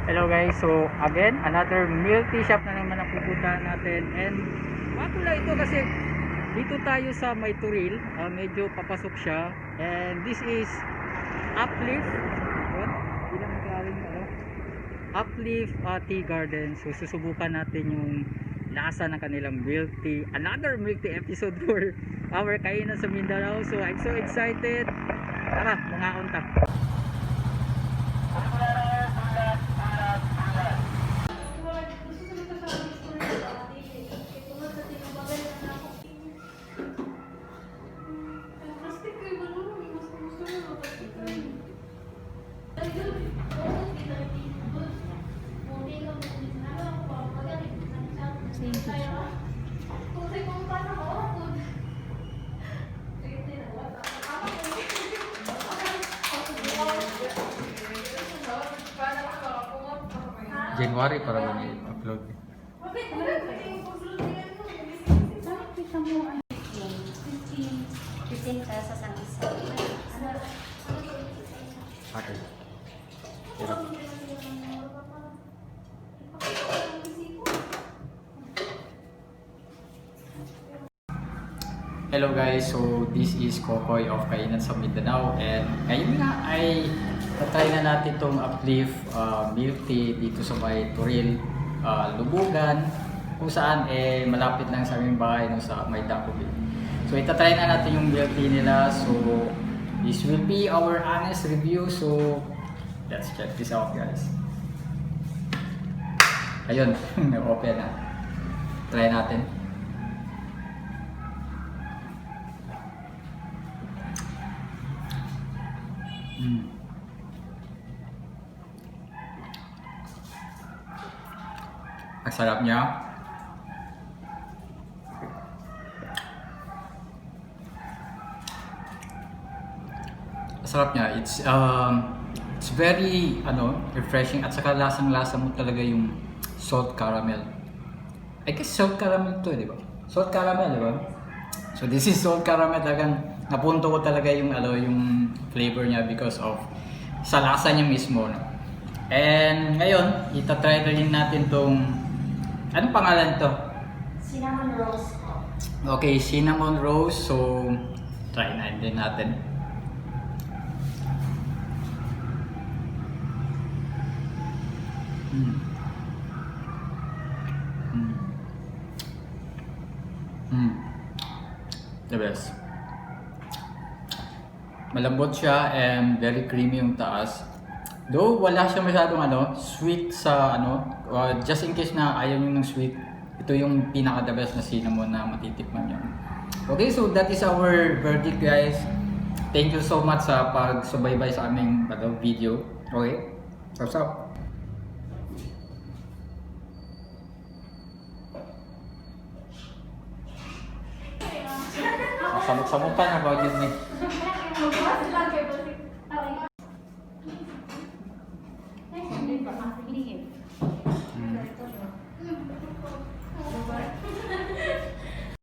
Hello guys, so again another milk tea shop na naman ang pupuntahan natin, and bago lang ito kasi dito tayo sa may Toril, medyo papasok siya, and this is Upleaf Upleaf Tea Garden. So susubukan natin yung lasa ng kanilang milk tea, another milk tea episode for our kainan sa Mindanao. So I'm so excited, tara mga kontak. January para ba ni-upload? Okay. Hello guys, so this is Kokoy of Kainan sa Mindanao, and ngayon nga ay try na natin itong Upleaf milk tea dito sa may Toril, Lubugan, kung saan malapit lang sa aming bahay no, sa may Dakubit. So itatry na natin yung milk tea nila, so this will be our honest review, so let's check this out guys. Ayun, nag-open na. Try natin. Ang sarap niya. Ang sarap niya. It's very refreshing, at saka lasang-lasa mo talaga yung salt caramel. I guess salt caramel to, di ba? Salt caramel, di ba? So this is salt caramel, talagang napunto ko talaga yung yung flavor niya because of sa lasa niya mismo, no? And ngayon, itatry na rin natin tong anong pangalan to? Cinnamon rolls. Okay, cinnamon rolls. So try na din natin. The best. Malambot siya and very creamy yung taas. Though wala siya masyadong sweet sa just in case na ayaw nyo ng sweet, ito yung pinaka the best na cinnamon na matitikman nyo. Okay, so that is our verdict guys. Thank you so much sa pagsubaybay sa aming video. Okay, what's up? Samot-samot pa na ba yun eh?